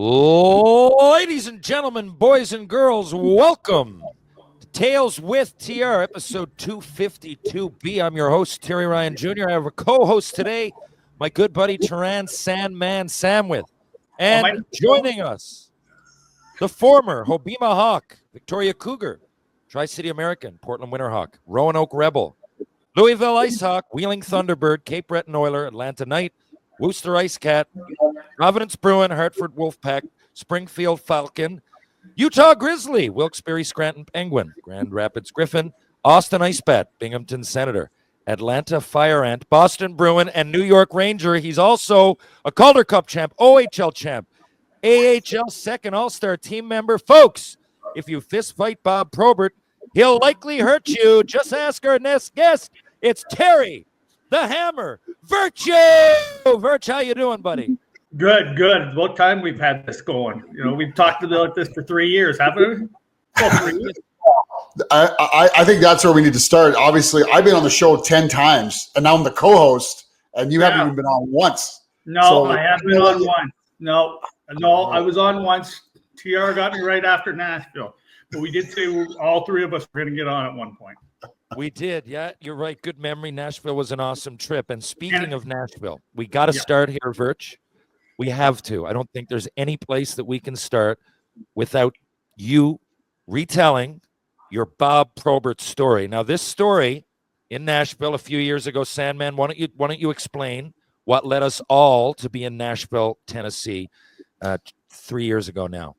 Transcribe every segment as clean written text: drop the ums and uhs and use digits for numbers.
Ladies and gentlemen, boys and girls, welcome to Tales with TR, episode 252B. I'm your host, Terry Ryan Jr. I have a co-host today, my good buddy, Terran Sandwith. And joining us, the former Hobima Hawk, Victoria Cougar, Tri-City American, Portland Winterhawk, Roanoke Rebel, Louisville Ice Hawk, Wheeling Thunderbird, Cape Breton Oiler, Atlanta Knight, Worcester Ice Cat, Providence Bruin, Hartford Wolfpack, Springfield Falcon, Utah Grizzly, Wilkes-Barre Scranton Penguin, Grand Rapids Griffin, Austin Icebat, Binghamton Senator, Atlanta Fire Ant, Boston Bruin, and New York Ranger. He's also a Calder Cup champ, OHL champ, AHL second All-Star team member. Folks, if you fist fight Bob Probert, he'll likely hurt you. Just ask our next guest. It's Terry, the Hammer, Virtue. Virch, how you doing, buddy? Good. What time we've had this going? You know, we've talked about this for 3 years, haven't we? Oh, 3 years. I think that's where we need to start. Obviously, I've been on the show 10 times, and now I'm the co-host, and you haven't even been on once. No, so, I haven't been on once. No, I was on once. TR got me right after Nashville. But we did say all three of us were going to get on at one point. We did, yeah. You're right. Good memory. Nashville was an awesome trip. And speaking of Nashville, we got to start here, Virch. We have to. I don't think there's any place that we can start without you retelling your Bob Probert story. Now, this story in Nashville a few years ago, Sandman, why don't you explain what led us all to be in Nashville, Tennessee, 3 years ago now?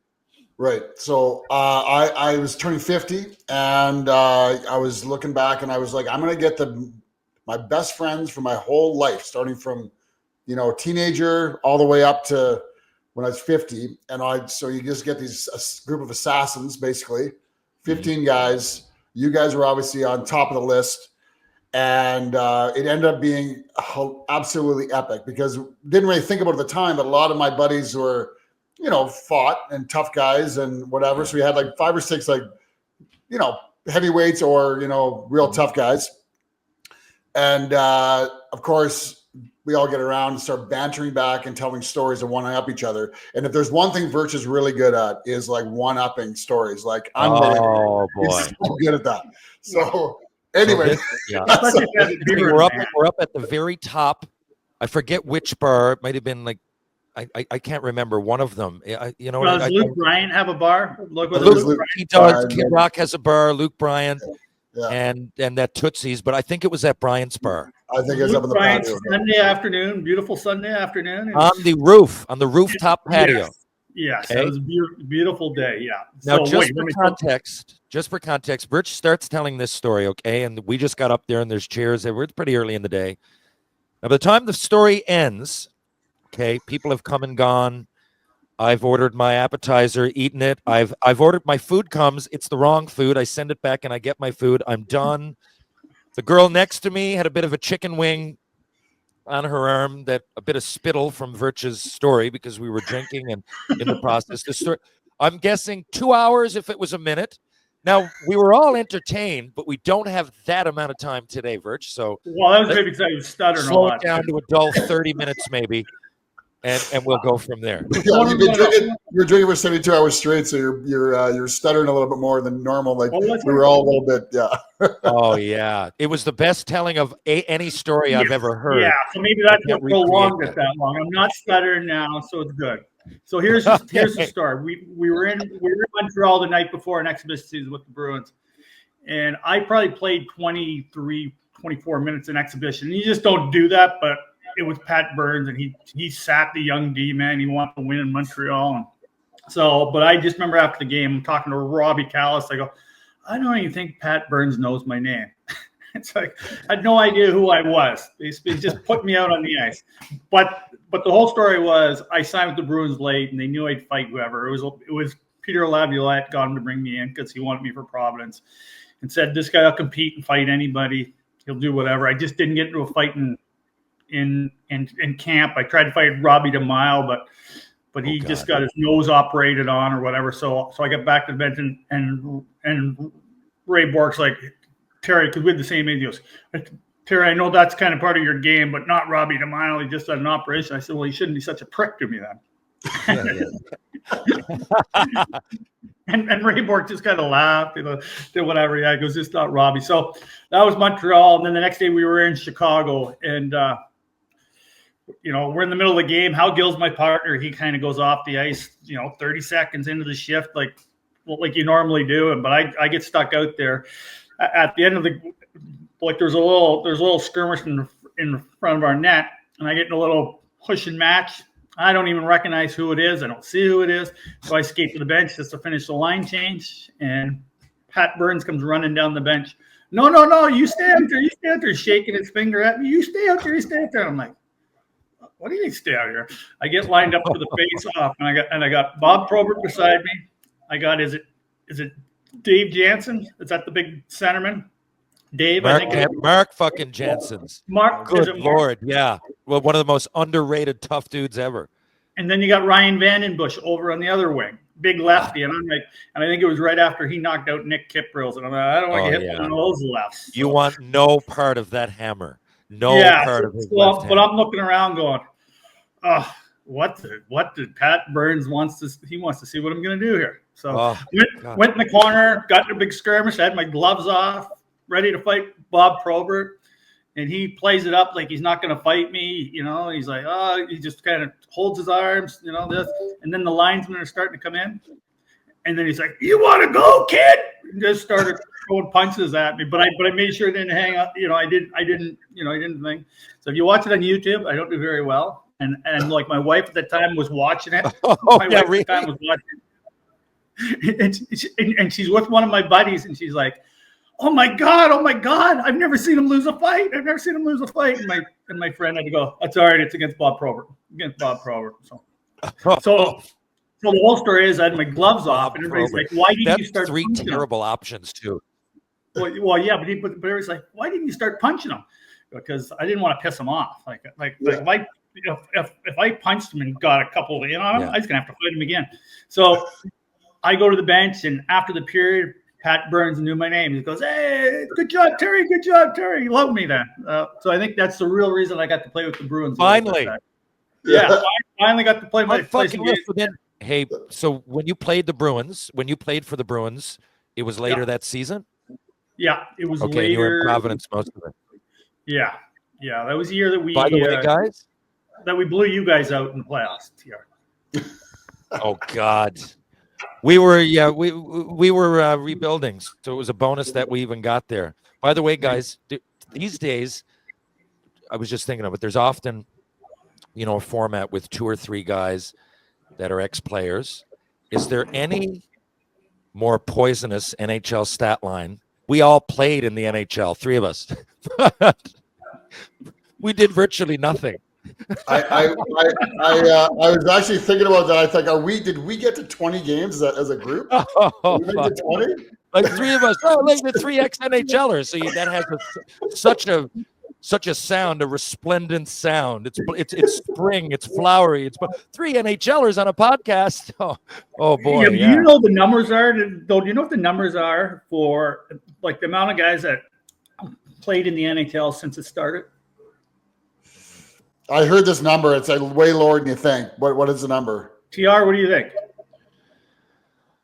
Right. So I was turning 50, and I was looking back, and I was like, I'm going to get my best friends for my whole life, starting from, teenager all the way up to when I was 50. And so you just get these group of assassins, basically, 15 guys. You guys were obviously on top of the list. And it ended up being absolutely epic because didn't really think about it at the time, but a lot of my buddies were, fought and tough guys and whatever. So we had like 5 or 6, heavyweights or, real tough guys. And of course, we all get around and start bantering back and telling stories and one-up each other. And if there's one thing Virch is really good at is like one-upping stories. Like unbelievable. Oh, boy. He's so good at that. So anyway. We're up at the very top. I forget which bar. It might have been like, I can't remember one of them. Does Luke Bryant have a bar? He does. Kid Rock has a bar. Luke Bryant. Yeah. And that Tootsie's, but I think it was at Bryant's bar. I think it was up in the patio. Sunday afternoon, beautiful Sunday afternoon. On the rooftop patio. Yes, okay. It was a beautiful day, yeah. Now, so, just for context, Birch starts telling this story, okay? And we just got up there, and there's chairs. It's pretty early in the day. Now, by the time the story ends, okay, people have come and gone. I've ordered my appetizer, eaten it. I've ordered my food comes. It's the wrong food. I send it back and I get my food. I'm done. The girl next to me had a bit of a chicken wing on her arm, a bit of spittle from Virch's story because we were drinking and in the process. The story, I'm guessing 2 hours if it was a minute. Now, we were all entertained, but we don't have that amount of time today, Virch. So, well, that was maybe because I was stuttering a lot. Slow it down to a dull 30 minutes maybe. And we'll go from there. Yeah, you're drinking for 72 hours straight, so you're stuttering a little bit more than normal. Like we were all a little bit, yeah. Oh yeah, it was the best telling of any story I've ever heard. Yeah, so maybe that's what prolonged it that long. I'm not stuttering now, so it's good. So here's the story. We were in Montreal the night before an exhibition season with the Bruins, and I probably played 23, 24 minutes in exhibition. And you just don't do that, but it was Pat Burns, and he sat the young D man. He wanted to win in Montreal, and so. But I just remember after the game, I'm talking to Robbie Callis. I go, I don't even think Pat Burns knows my name. It's like I had no idea who I was. He just put me out on the ice. But the whole story was I signed with the Bruins late, and they knew I'd fight whoever. It was Peter Laviolette got him to bring me in because he wanted me for Providence, and said this guy will compete and fight anybody. He'll do whatever. I just didn't get into a fight in camp. I tried to fight Robbie DeMille, but he just got his nose operated on or whatever. So I got back to the bench and Ray Bork's like, Terry, because we had the same age. He goes, Terry, I know that's kind of part of your game, but not Robbie DeMille. He just had an operation. I said, well, he shouldn't be such a prick to me then. And Ray Bork just kind of laughed, did whatever. Yeah, he goes, it's not Robbie. So that was Montreal. And then the next day we were in Chicago. And, we're in the middle of the game. Hal Gill's my partner. He kind of goes off the ice, 30 seconds into the shift, like you normally do. But I get stuck out there. At the end of there's a little skirmish in front of our net. And I get in a little push and match. I don't even recognize who it is. I don't see who it is. So I skate to the bench just to finish the line change. And Pat Burns comes running down the bench. No, you stay out there. You stay out there, shaking his finger at me. You stay out there. You stay out there. I'm like, what do you mean stay out here? I get lined up for the face-off, and I got Bob Probert beside me. I got, is it Dave Jansen? Is that the big centerman? Dave, Mark fucking Jansen's. Mark, good Lord, yeah. Well, one of the most underrated tough dudes ever. And then you got Ryan Vandenbush over on the other wing, big lefty. And I'm like, and I think it was right after he knocked out Nick Kiprils. And I'm like, I don't want to get hit one of those lefts. So. You want no part of that hammer. No part of his left hand. But I'm looking around going, what did Pat Burns wants to see what I'm going to do here. So went in the corner, got in a big skirmish. I had my gloves off, ready to fight Bob Probert. And he plays it up like he's not going to fight me. He's like, he just kind of holds his arms, this. And then the linesmen are starting to come in. And then he's like, you want to go, kid? And just started throwing punches at me. But I made sure it didn't hang up. I didn't think. So if you watch it on YouTube, I don't do very well. And like my wife at the time was watching it. And she's with one of my buddies, and she's like, oh my God, I've never seen him lose a fight. And my friend had to go, that's all right, it's against Bob Probert. So the whole story is I had my gloves off, and everybody's like, why didn't you start three punching terrible him? Options too. Well, yeah, but everybody's like, why didn't you start punching him? Because I didn't want to piss him off. If I punched him and got a couple, I was gonna have to fight him again. So I go to the bench, and after the period, Pat Burns knew my name. He goes, hey, good job, Terry. Good job, Terry. He loved me then. So I think that's the real reason I got to play with the Bruins. Finally. I finally got to play my fucking Hey, so when you played for the Bruins, it was later that season? Yeah, it was later. Okay, you were in Providence most of it. Yeah. That was the year that we By the way, guys, that we blew you guys out in the playoffs. Yeah. Oh God. We were rebuilding, so it was a bonus that we even got there. By the way, guys, these days, I was just thinking of it. There's often, a format with 2 or 3 guys that are ex-players. Is there any more poisonous NHL stat line? We all played in the NHL, 3 of us. We did virtually nothing. I was actually thinking about that. I think, did we get to 20 games as a group? Oh, did we make to 20? Like 3 of us. Oh, like the 3 ex-NHLers. So that has such a sound, a resplendent sound. It's spring. It's flowery. It's 3 NHLers on a podcast. Oh boy. Do you know the numbers are? Do you know what the numbers are for like the amount of guys that played in the NHL since it started? I heard this number. It's like way lower than you think. What is the number? TR, what do you think?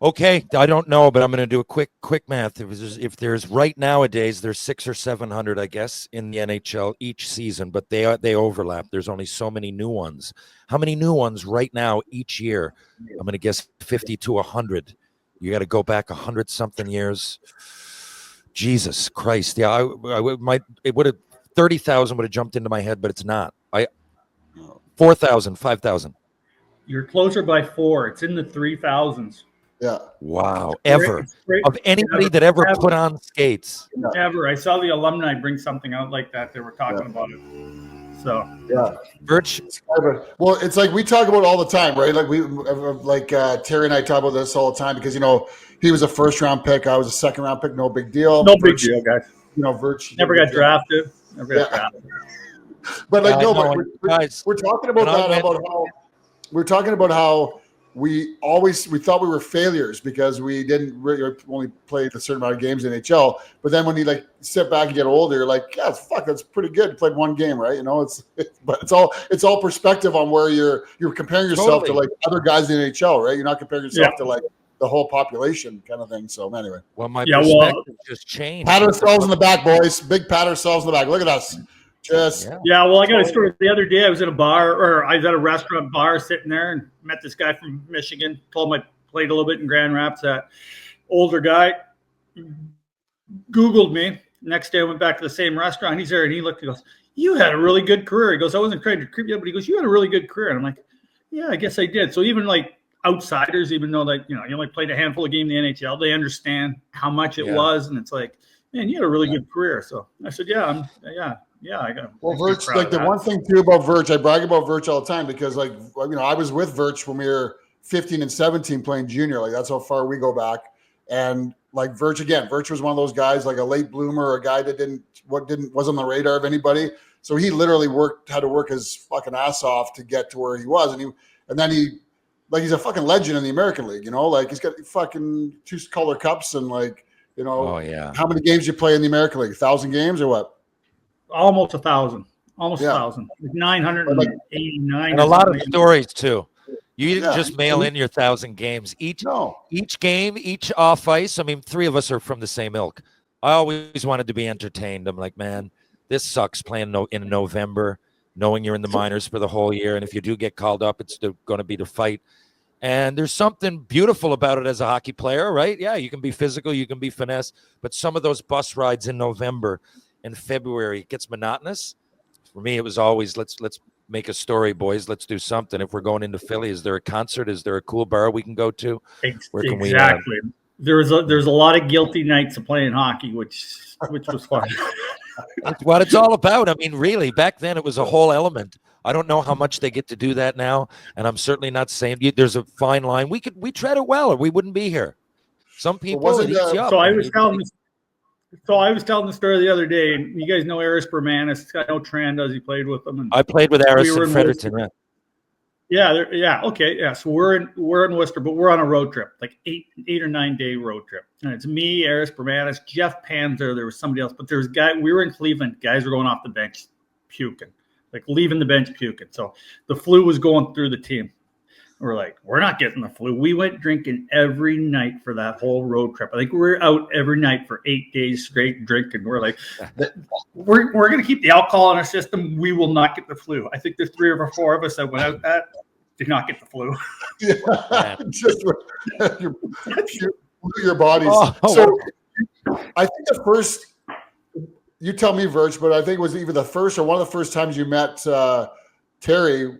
Okay, I don't know, but I'm going to do a quick math. If there's right nowadays, there's 600 or 700, I guess, in the NHL each season, but they overlap. There's only so many new ones. How many new ones right now each year? I'm going to guess 50 to 100. You got to go back 100 something years. Jesus Christ! Yeah, it would have 30,000 would have jumped into my head, but it's not. 4,000, 5,000. You're closer by 4. It's in the 3,000s. Yeah. Wow. Of anybody that ever put on skates. Ever. I saw the alumni bring something out like that. They were talking about it. So yeah. Birch. Well, it's like we talk about it all the time, right? Like Terry and I talk about this all the time because he was a 1st-round pick. I was a 2nd-round pick. No big deal. No big deal, guys. Virch never got drafted. But we're talking about that. We're talking about how we thought we were failures because we didn't really only play a certain amount of games in NHL. But then when you like sit back and get older, you're like, yeah, that's pretty good. You played one game, right? You know, but it's all perspective on where you're comparing yourself to like other guys in the NHL, right? You're not comparing yourself to like the whole population kind of thing. So anyway, well, my perspective just changed. Pat ourselves in the back, boys. Big pat ourselves in the back. Look at us. Well, I got a story. The other day I was at a restaurant bar sitting there and met this guy from Michigan. Told him I played a little bit in Grand Rapids. That older guy Googled me. Next day I went back to the same restaurant. He's there and he looked and goes, "You had a really good career." He goes, "I wasn't trying to creep you up," but he goes, "You had a really good career." And I'm like, "Yeah, I guess I did." So even like outsiders, even though like, you only played a handful of games in the NHL, they understand how much it was. And it's like, man, you had a really good career. So I said, I got. Well, Virch, like the one thing too about Virch, I brag about Virch all the time because, like, I was with Virch when we were 15 and 17 playing junior. Like that's how far we go back. And like Virch was one of those guys, like a late bloomer, a guy that was on the radar of anybody. So he literally had to work his fucking ass off to get to where he was, and then he's a fucking legend in the American League. Like he's got fucking 2 Calder Cups and like how many games you play in the American League? 1,000 games or what? Almost 1,000. Almost 1,000. 989. And a lot of stories too. You didn't just mail in your 1,000 games. Each game, each off ice. I mean, 3 of us are from the same ilk. I always wanted to be entertained. I'm like, man, this sucks playing in November, knowing you're in the minors for the whole year. And if you do get called up, it's going to be to fight. And there's something beautiful about it as a hockey player, right? Yeah, you can be physical, you can be finesse, but some of those bus rides in November and February, it gets monotonous. For me, it was always let's make a story, boys. Let's do something. If we're going into Philly, is there a concert? Is there a cool bar we can go to? Where can exactly. There's a lot of guilty nights of playing hockey, which was fun. That's what it's all about. I mean, really, back then it was a whole element. I don't know how much they get to do that now, and I'm certainly not saying there's a fine line. We tread it well, or we wouldn't be here. Some people it eats you up. So I was telling the story the other day, and you guys know Aris Bermanis. I know Tran does. He played with them. And I played with Aris in Fredericton. Okay. So we're in Worcester, but we're on a road trip, like 8 or 9 day road trip. And it's me, Aris Bermanis, Jeff Panzer. There was somebody else, but there was we were in Cleveland. Guys were going off the bench puking, like leaving the bench puking. So the flu was going through the team. We're like, we're not getting the flu. We went drinking every night for that whole road trip. I think we were out every night for 8 days straight drinking. We're like, we're going to keep the alcohol in our system. We will not get the flu. I think there's 3 or 4 of us that went out that did not get the flu. Just your bodies. So I think the first, you tell me, Virch, but I think it was either the first or one of the first times you met Terry,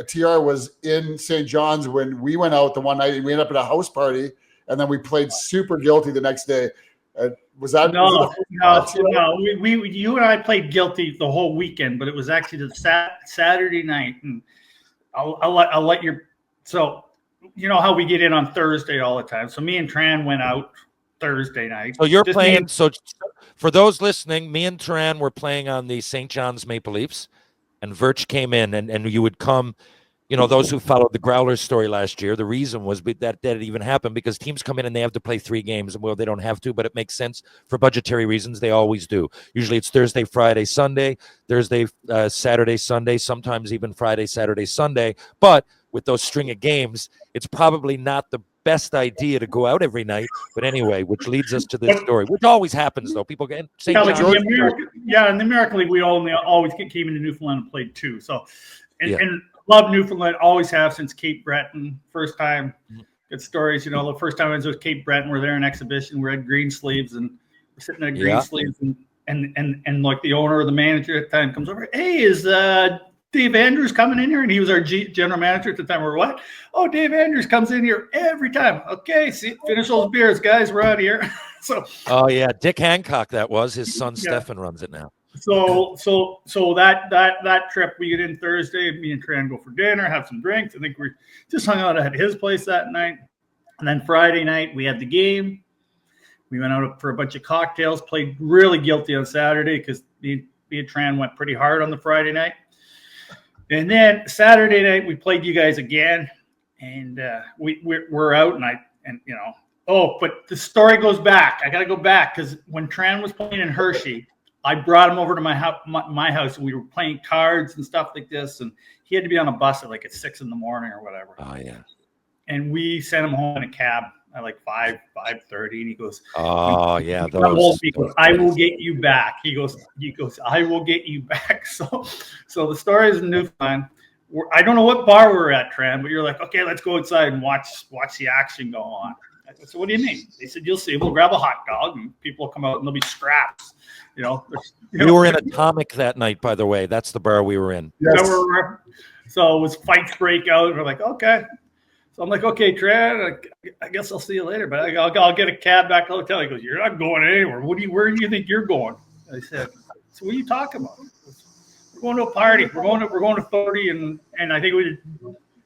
TR was in St. John's when we went out the one night and we ended up at a house party, and then we played super guilty the next day. Was that no? You and I played guilty the whole weekend, but it was actually the Saturday night, and I'll let your. So you know how we get in on Thursday all the time. So me and Tran went out Thursday night. So you're playing. So for those listening, me and Tran were playing on the St. John's Maple Leafs. And Virch came in, and you would come, those who followed the Growlers story last year, the reason was that it even happened because teams come in and they have to play 3 games. And well, they don't have to, but it makes sense for budgetary reasons. They always do. Usually it's Thursday, Friday, Sunday, Thursday, Saturday, Sunday, sometimes even Friday, Saturday, Sunday. But with those string of games, it's probably not the best idea to go out every night. But anyway, which leads us to this story, which always happens, though. People get in the American League, we always came into Newfoundland and played 2. So, and love Newfoundland, always have since Cape Breton. First time, good stories. The first time I was with Cape Breton, we're there in exhibition. We're at green sleeves and we're sitting at green sleeves, and like the owner or the manager at the time comes over. Hey, is Dave Andrews coming in here? And he was our general manager at the time. We're what? Oh, Dave Andrews comes in here every time. Okay, finish those beers, guys. We're out of here. Oh yeah, Dick Hancock. That was his son. Stefan runs it now. So that trip, we get in Thursday. Me and Tran go for dinner, have some drinks. I think we just hung out at his place that night. And then Friday night we had the game. We went out for a bunch of cocktails. Played really guilty on Saturday because me and Tran went pretty hard on the Friday night. And then Saturday night, we played you guys again. and we're out, and but the story goes back. I got to go back because when Tran was playing in Hershey, I brought him over to my house, and we were playing cards and stuff like this, and he had to be on a bus at 6 a.m. or whatever. Oh yeah. And we sent him home in a cab at 5:30, and he goes, "Oh yeah, he goes, I will get you back." He goes, "I will get you back." So the story is in Newfoundland. I don't know what bar we're at, Tran, but you're like, "Okay, let's go outside and watch the action go on." I said, "So what do you mean?" They said, "You'll see. We'll grab a hot dog, and people will come out, and there'll be scraps." We were in Atomic that night, by the way. That's the bar we were in. Yes. So it was fights break out. We're like, okay. So I'm like, okay, Tran, I guess I'll see you later, but I'll get a cab back to the hotel. He goes, "You're not going anywhere. Where do you think you're going?" I said, "So what are you talking about?" "We're going to a party. We're going to 30, and I think it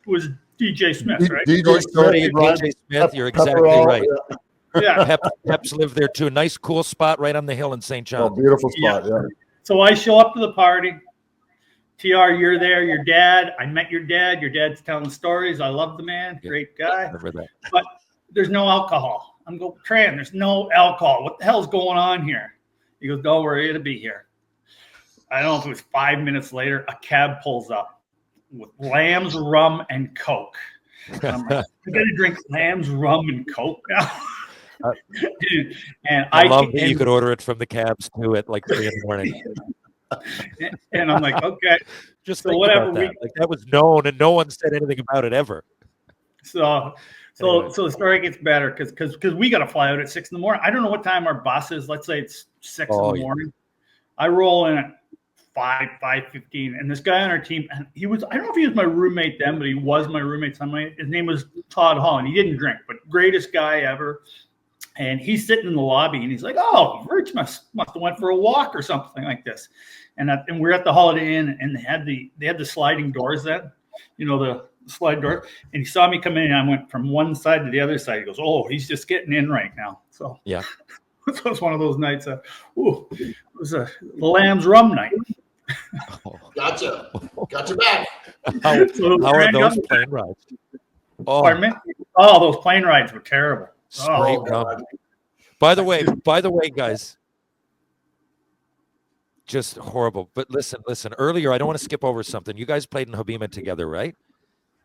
was DJ Smith, right?" DJ Smith, you're exactly right. Yeah. Peps lived there too. Nice, cool spot right on the hill in St. John. Oh, beautiful spot. Yeah. So I show up to the party. TR, you're there. Your dad. I met your dad. Your dad's telling stories. I love the man. Great guy. Remember that. But there's no alcohol. I'm going, "Tran, there's no alcohol. What the hell's going on here?" He goes, "Don't worry, it'll be here." I don't know if it was 5 minutes later, a cab pulls up with Lamb's rum and Coke. And I'm like, "I got to drink Lamb's rum and Coke now." Dude, and I love that you could order it from the cabs too at 3 a.m. And I'm like, okay, just so whatever. That. That was known, and no one said anything about it ever. So the story gets better because we got to fly out at 6 a.m. I don't know what time our bus is. Let's say it's 6 in the morning. I roll in at 5:15, and this guy on our team, and I don't know if he was my roommate then, but he was my roommate someday. His name was Todd Hall, and he didn't drink, but greatest guy ever. And he's sitting in the lobby, and he's like, "Oh, Rich must have went for a walk or something like this." And we're at the Holiday Inn, and they had the sliding doors then, the slide door. And he saw me come in, and I went from one side to the other side. He goes, "Oh, he's just getting in right now." So yeah, it was one of those nights. It was a Lamb's rum night. Gotcha back. How are those plane rides? Oh, pardon me? Oh, those plane rides were terrible. Straight rum. By the way, guys, just horrible. But listen. Earlier, I don't want to skip over something. You guys played in Hobbema together, right?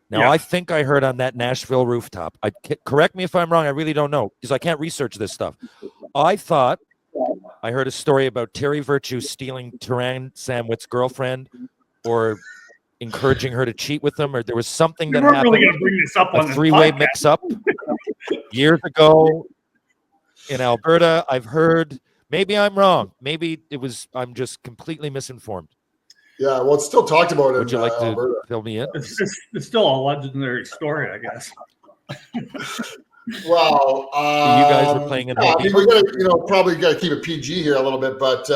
Now, yeah. I think I heard on that Nashville rooftop. Correct me if I'm wrong. I really don't know because I can't research this stuff. I thought I heard a story about Terry Virtue stealing Terran Sandwith's girlfriend, or encouraging her to cheat with him, or there was something that happened. Really going to bring this up on a three-way mix-up years ago in Alberta. I've heard. Maybe I'm wrong. Maybe I'm just completely misinformed. Yeah, well, it's still talked about. Would you like to fill me in? It's still a legendary story, I guess. Well, you guys were playing in. I mean, we got probably got to keep it PG here a little bit, but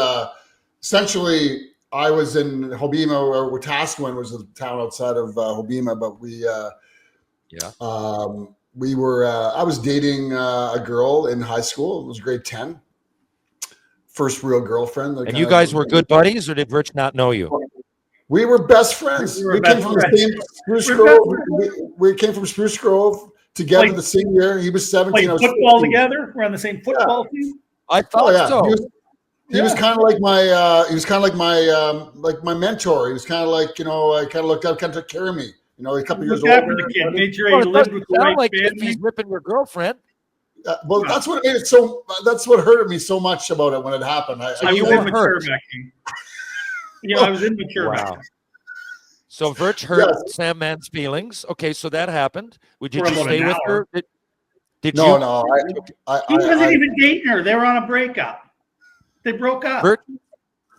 essentially, I was in Hobbema, or Wetaskiwin was the town outside of Hobbema, but we were. I was dating a girl in high school. It was grade 10. First real girlfriend. And you guys were good buddies, or did Rich not know you? We were best friends. We came from the same Spruce Grove. We came from Spruce Grove together the same year. He was 17. Played football together. We're on the same football team. I thought so. He was kind of like my. He was kind of like my mentor. He was kind of like I kind of looked out, kind of took care of me. A couple years older. The kid. Made sure he lived with the right like family. If he's ripping your girlfriend. Well, that's what made it so. That's what hurted me so much about it when it happened. I was immature back then. I was immature back then. So Virch hurt Sam Mann's feelings. Okay, so that happened. Did you stay with her? Did no, you? No, he wasn't even dating her. They were on a breakup. They broke up.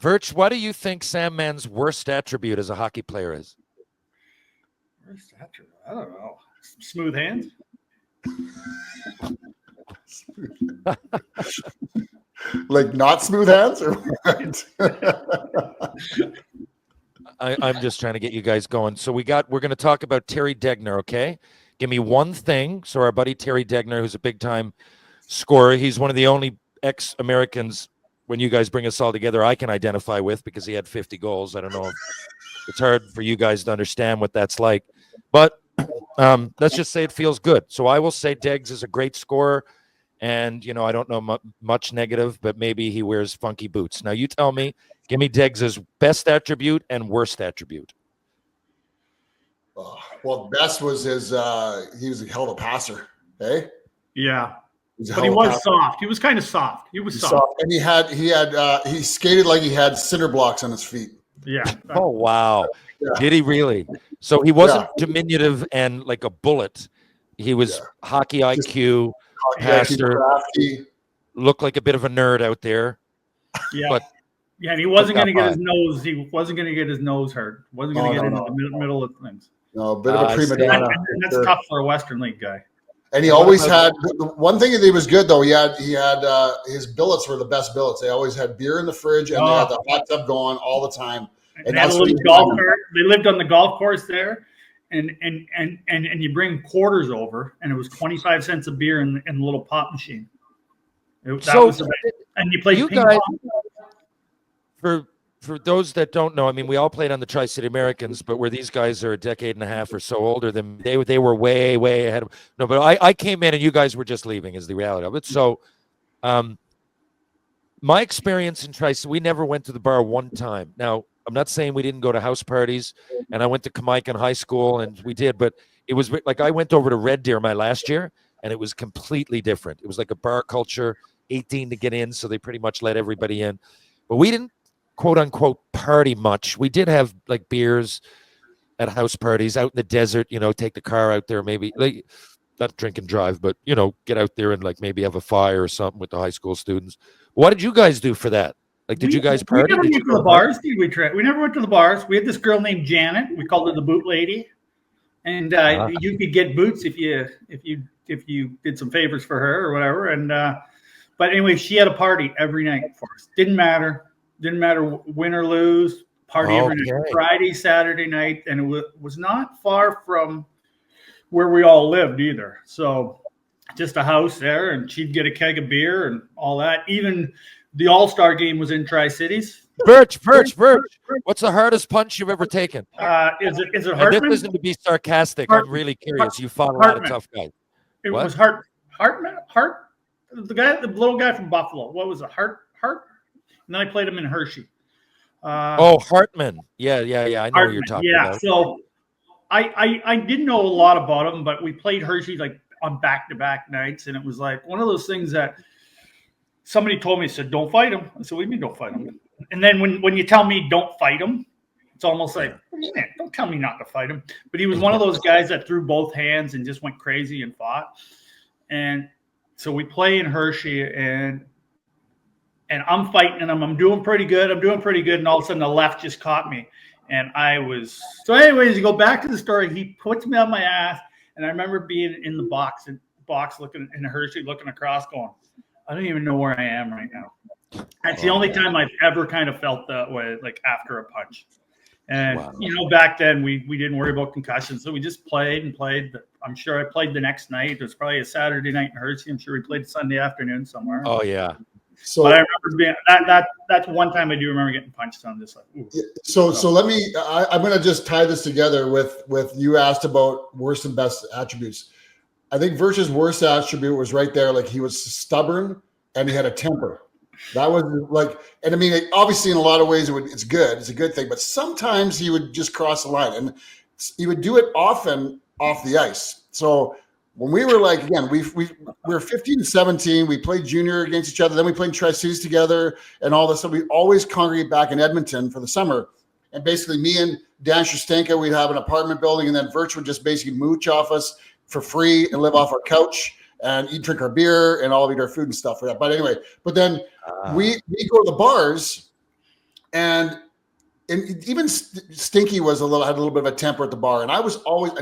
Virch, what do you think Sam Mann's worst attribute as a hockey player is? Worst attribute? I don't know. Smooth hands. Like not smooth hands, or what? I'm just trying to get you guys going. So we're going to talk about Terry Degner, okay? Give me one thing. So our buddy Terry Degner, who's a big-time scorer, he's one of the only ex-Americans, when you guys bring us all together, I can identify with, because he had 50 goals. I don't know if it's hard for you guys to understand what that's like. But let's just say it feels good. So I will say Deggs is a great scorer. And, I don't know much negative, but maybe he wears funky boots. Now, you tell me, give me Deggs' best attribute and worst attribute. Well, best was his, he was a hell of a passer, eh? Yeah. But he was soft. He was kind of soft. He was soft. And he skated like he had cinder blocks on his feet. Yeah. Oh, wow. Yeah. Did he really? So he wasn't diminutive and like a bullet. He was hockey IQ. Pastor, looked like a bit of a nerd out there. Yeah, but and he wasn't going to get his nose. He wasn't going to get his nose hurt. Wasn't going to get into the middle of things. No, a bit of a prima donna. And that's tough for a Western League guy. And he always had the one thing that he was good though. He had his billets were the best billets. They always had beer in the fridge and they had the hot tub going all the time. And that's what they lived on the golf course there. And you bring quarters over, and it was 25 cents a beer in the little pop machine. And you played ping pong. For those that don't know, I mean, we all played on the Tri-City Americans, but where these guys are a decade and a half or so older than they were way ahead of. No, but I came in and you guys were just leaving is the reality of it. So, my experience in Tri-City, we never went to the bar one time. Now, I'm not saying we didn't go to house parties, and I went to Kamaikan High School, and we did, but it was like I went over to Red Deer my last year, and it was completely different. It was like a bar culture, 18 to get in, so they pretty much let everybody in. But we didn't, quote-unquote, party much. We did have, like, beers at house parties out in the desert, take the car out there, maybe, like, not drink and drive, but, get out there and, like, maybe have a fire or something with the high school students. What did you guys do for that? Like, did you guys party? We never went to the bars, did we? We never went to the bars. We had this girl named Janet. We called her the boot lady, and you could get boots if you did some favors for her or whatever. And but anyway, she had a party every night for us. Didn't matter win or lose. Party every night, Friday, Saturday night, and it was not far from where we all lived either. So just a house there, and she'd get a keg of beer and all that. Even the All-Star game was in Tri-Cities. Birch. What's the hardest punch you've ever taken? Is it Hartman? And this isn't to be sarcastic. I'm really curious. You fought a lot of tough guys. It was Hartman. The little guy from Buffalo. What was it? Hart? And then I played him in Hershey. Hartman. Yeah. I know Hartman, what you're talking about. Yeah. So I didn't know a lot about him, but we played Hershey like on back-to-back nights, and it was like one of those things that somebody told me, said, don't fight him. I said, what do you mean don't fight him? And then when you tell me don't fight him, it's almost like, man, don't tell me not to fight him. But he was one of those guys that threw both hands and just went crazy and fought. And so we play in Hershey, and I'm fighting him. I'm doing pretty good. And all of a sudden the left just caught me. And so anyways, you go back to the story. He puts me on my ass. And I remember being in the box looking in Hershey, looking across going, I don't even know where I am right now. That's the only time I've ever kind of felt that way, like after a punch. And, back then we didn't worry about concussions. So we just played and played. I'm sure I played the next night. It was probably a Saturday night in Hershey. I'm sure we played Sunday afternoon somewhere. Oh, yeah. So but I remember being that's one time I do remember getting punched on this. Like, so let me, I'm going to just tie this together with you asked about worst and best attributes. I think Virch's worst attribute was right there. Like he was stubborn and he had a temper. That was like, and I mean, obviously in a lot of ways it's good. It's a good thing, but sometimes he would just cross the line and he would do it often off the ice. So when we were like, again, we were 15 and 17, we played junior against each other. Then we played Tri-Cities together and all this. So we always congregate back in Edmonton for the summer. And basically me and Dan Shostenka, we'd have an apartment building, and then Virch would just basically mooch off us for free and live off our couch and eat, drink our beer and all eat our food and stuff for that. But anyway, then we go to the bars, and even Stinky had a little bit of a temper at the bar. And I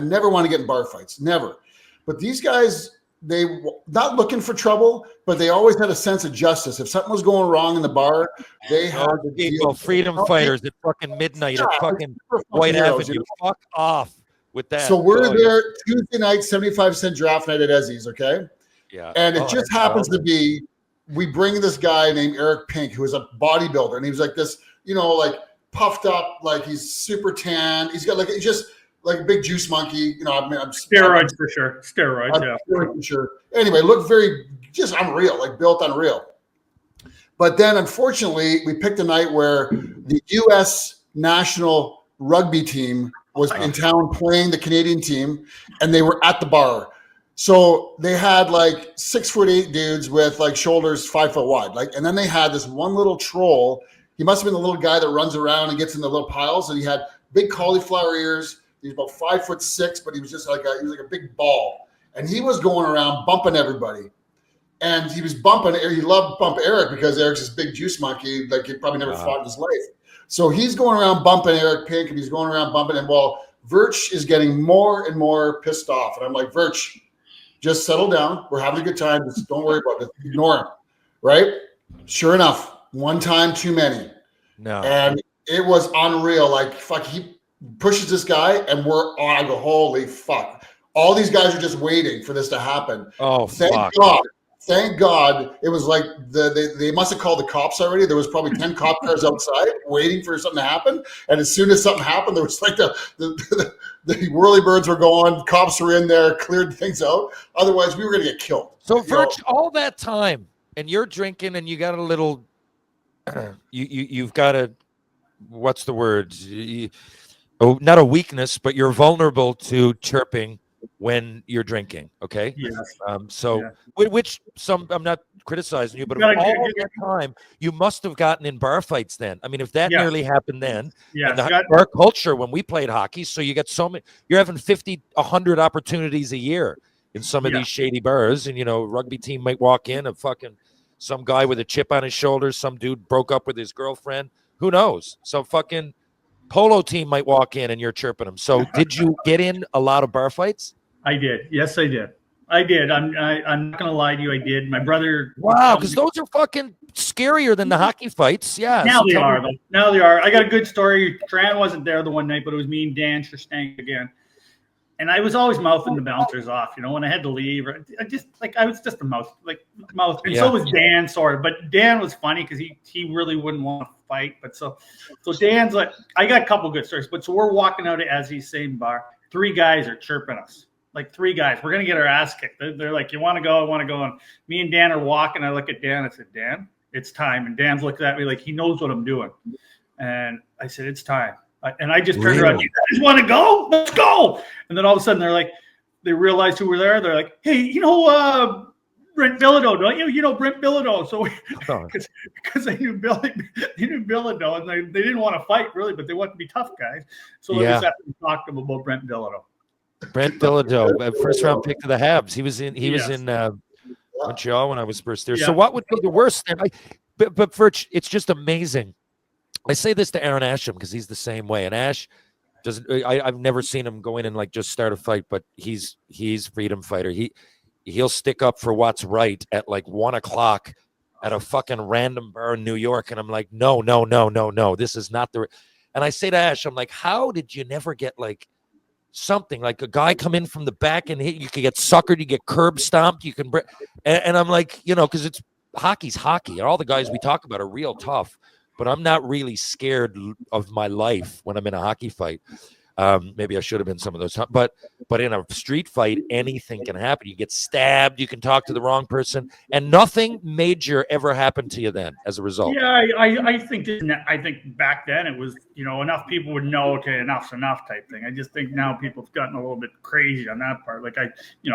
never want to get in bar fights, never. But these guys, they not looking for trouble, but they always had a sense of justice. If something was going wrong in the bar, they had to deal with freedom fighters at fucking midnight at fucking White Avenue. Fuck off with that. So we're there Tuesday night, 75-cent draft night at Ezzy's, okay? Yeah. And it just happens to be, we bring this guy named Eric Pink, who is a bodybuilder, and he was like this, like puffed up, like he's super tan. He's got like, like a big juice monkey. You know, I'm steroids for sure. Steroids, yeah, for sure. Anyway, looked very just unreal, like built unreal. But then, unfortunately, we picked a night where the U.S. national rugby team was in town playing the Canadian team, and they were at the bar. So they had like 6'8" dudes with like shoulders 5 foot wide, like, and then they had this one little troll. He must have been the little guy that runs around and gets in the little piles, and he had big cauliflower ears. He was about 5'6", but he was just like a big ball, and he was going around bumping everybody. And he was bumping. He loved bump Eric because Eric's this big juice monkey, like he probably never fought in his life. So he's going around bumping Eric Pink, and he's going around bumping him. Well, Virch is getting more and more pissed off, and I'm like, Virch, just settle down. We're having a good time. Just don't worry about it. Ignore him, right? Sure enough, one time too many. No, and it was unreal. Like, fuck, he pushes this guy, and we're on. I go, holy fuck! All these guys are just waiting for this to happen. Oh, thank fuck. God. Thank God it was like they must have called the cops already. There was probably 10 cop cars outside waiting for something to happen. And as soon as something happened, there was like the whirlybirds were going, cops were in there, cleared things out. Otherwise, we were going to get killed. So, Virch, all that time, and you're drinking, and you got a little, you've got a, what's the word? Not a weakness, but you're vulnerable to chirping when you're drinking, okay? Yes. Which I'm not criticizing you, but all that time, you must have gotten in bar fights then. I mean, if that nearly happened then, and our culture when we played hockey, so you get so many, you're having 50, 100 opportunities a year in some of these shady bars, and, you know, rugby team might walk in and fucking some guy with a chip on his shoulder, some dude broke up with his girlfriend, who knows? So fucking polo team might walk in and you're chirping them. So did you get in a lot of bar fights? I did. Yes, I did. I'm not gonna lie to you. I did. My brother. Wow, because those are fucking scarier than the hockey fights. Yeah. Now they are. Though. Now they are. I got a good story. Tran wasn't there the one night, but it was me and Dan Shoresy again. And I was always mouthing the bouncers off, you know, when I had to leave. I was just a mouth. And so was Dan, sort of. But Dan was funny because he really wouldn't want to fight. But so Dan's like, I got a couple good stories. But so we're walking out as he's saying bar. 3 guys are chirping us. Like 3 guys. We're going to get our ass kicked. They're like, you want to go? I want to go. And me and Dan are walking. I look at Dan. I said, Dan, it's time. And Dan's looking at me like he knows what I'm doing. And I said, it's time. And I just turned around. You guys want to go? Let's go. And then all of a sudden they realized who were there. They're like, hey, you know Brent Bilodeau, don't you? You know Brent Bilodeau. So because they knew Bilodeau, and they didn't want to fight really, but they wanted to be tough guys. So they just had to talk to them about Brent Bilodeau. Brent Bilodeau, first round pick to the Habs. He was in Montreal when I was first there. Yeah. So what would be the worst thing? But Virch, it's just amazing. I say this to Aaron Asham because he's the same way. And Ash doesn't. I've never seen him go in and like just start a fight, but he's freedom fighter. He'll stick up for what's right at like 1 o'clock at a fucking random bar in New York, and I'm like, no, this is not the. And I say to Ash, I'm like, how did you never get like something like a guy come in from the back and hit? You could get suckered, you get curb stomped, you can. And I'm like, you know, because it's hockey's hockey, and all the guys we talk about are real tough. But I'm not really scared of my life when I'm in a hockey fight. Maybe I should have been some of those. But in a street fight, anything can happen. You get stabbed. You can talk to the wrong person. And nothing major ever happened to you then as a result. Yeah, I think back then it was, you know, enough people would know, okay, enough's enough type thing. I just think now people have gotten a little bit crazy on that part. Like I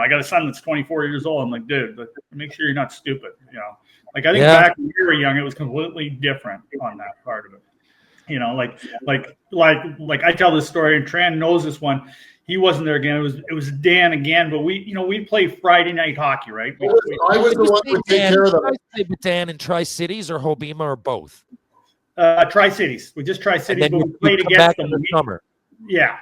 got a son that's 24 years old. I'm like, dude, but make sure you're not stupid, you know. Like I think back when we were young, it was completely different on that part of it. You know, like I tell this story, and Tran knows this one. He wasn't there again. It was Dan again, but we play Friday night hockey, right? I was the one who would take care of them. Dan in Tri-Cities or Hobbema or both? Tri-Cities. We just Tri-Cities, but we played against them in the summer. Yeah.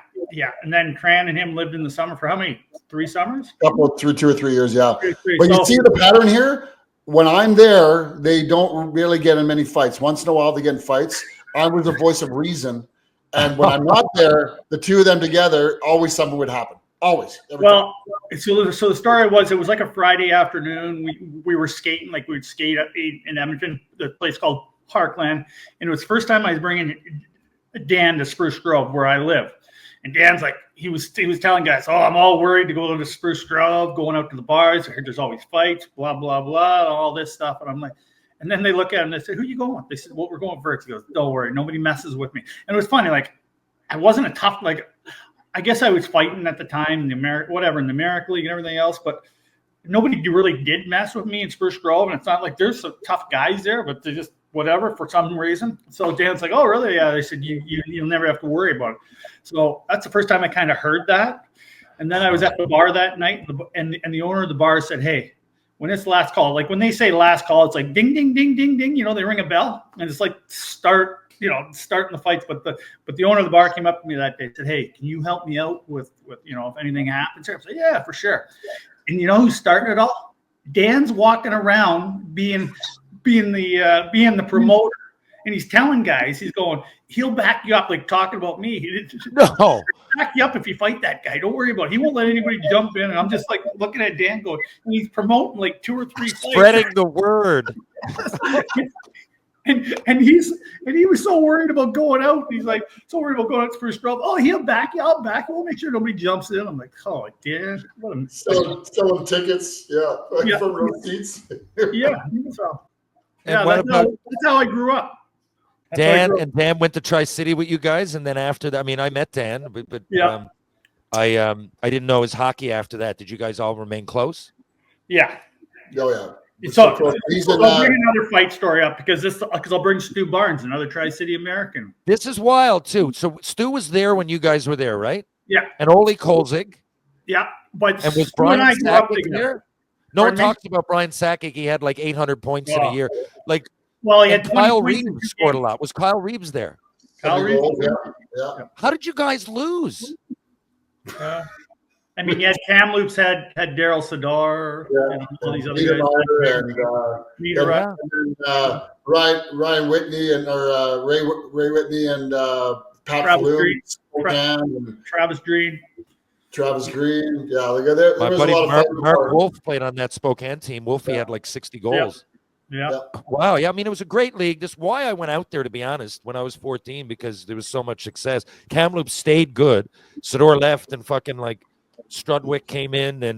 And then Tran and him lived in the summer for how many? 3 summers? Couple through 2 or 3 years, yeah. But you see the pattern here? When I'm there, they don't really get in many fights. Once in a while, they get in fights. I was the voice of reason. And when I'm not there, the two of them together, always something would happen. Always. Well, so the story was, it was like a Friday afternoon. We were skating, like we'd skate up in Edmonton, the place called Parkland. And it was the first time I was bringing Dan to Spruce Grove, where I live. And Dan's like, he was telling guys, oh, I'm all worried to go to the Spruce Grove, going out to the bars. I heard there's always fights, blah, blah, blah, all this stuff. And I'm like, and then they look at him and they say, who you going with? They said, well, we're going first. He goes, don't worry, nobody messes with me. And it was funny, like, I wasn't a tough, like, I guess I was fighting at the time in the American League and everything else, but nobody really did mess with me in Spruce Grove. And it's not like there's some tough guys there, but they just whatever for some reason. So Dan's like, oh, really? Yeah. They said, you'll never have to worry about it. So that's the first time I kind of heard that. And then I was at the bar that night, and the owner of the bar said, hey, when it's last call, like when they say last call, it's like ding, ding, ding, ding, ding. They ring a bell, and it's like starting the fights. But the owner of the bar came up to me that day and said, hey, can you help me out with if anything happens here? I said, yeah, for sure. And you know who's starting it all? Dan's walking around being the promoter, and he's telling guys, he's going, he'll back you up, like talking about me. No, back you up if you fight that guy. Don't worry about it. He won't let anybody jump in. And I'm just like looking at Dan going, and he's promoting like 2 or 3 fights. Spreading the word. and he was so worried about going out. He's like so worried about going out to Spruce Grove. Oh, he'll back you. I'll back you. We'll make sure nobody jumps in. I'm like, oh, Dan, what a selling tickets, from receipts. Yeah, so. Yeah, that's how I grew up. Dan went to Tri-City with you guys, and then after that, I mean, I met Dan, but yeah. I didn't know his hockey after that. Did you guys all remain close? Yeah. Oh yeah. So I'll bring another fight story up because I'll bring Stu Barnes, another Tri-City American. This is wild too. So Stu was there when you guys were there, right? Yeah. And Ole Kolzig. Yeah, but and was Brian Sakic there? No one talks about Brian Sakic. He had like 800 points in a year. Like, well, he had Kyle Reeves scored a lot. Was Kyle Reeves there? Kyle Reeves. Yeah. How did you guys lose? I mean, you had Kamloops had Daryl Sadar, all these other guys. Ryan Whitney and Ray Whitney and Pat Travis Green. Travis Green, yeah. There My was buddy a lot of Mark Wolf played on that Spokane team. Wolfie had like 60 goals. Yeah. Wow. Yeah. I mean, it was a great league. That's why I went out there, to be honest, when I was 14, because there was so much success. Kamloops stayed good. Sador left, and fucking like Strudwick came in, and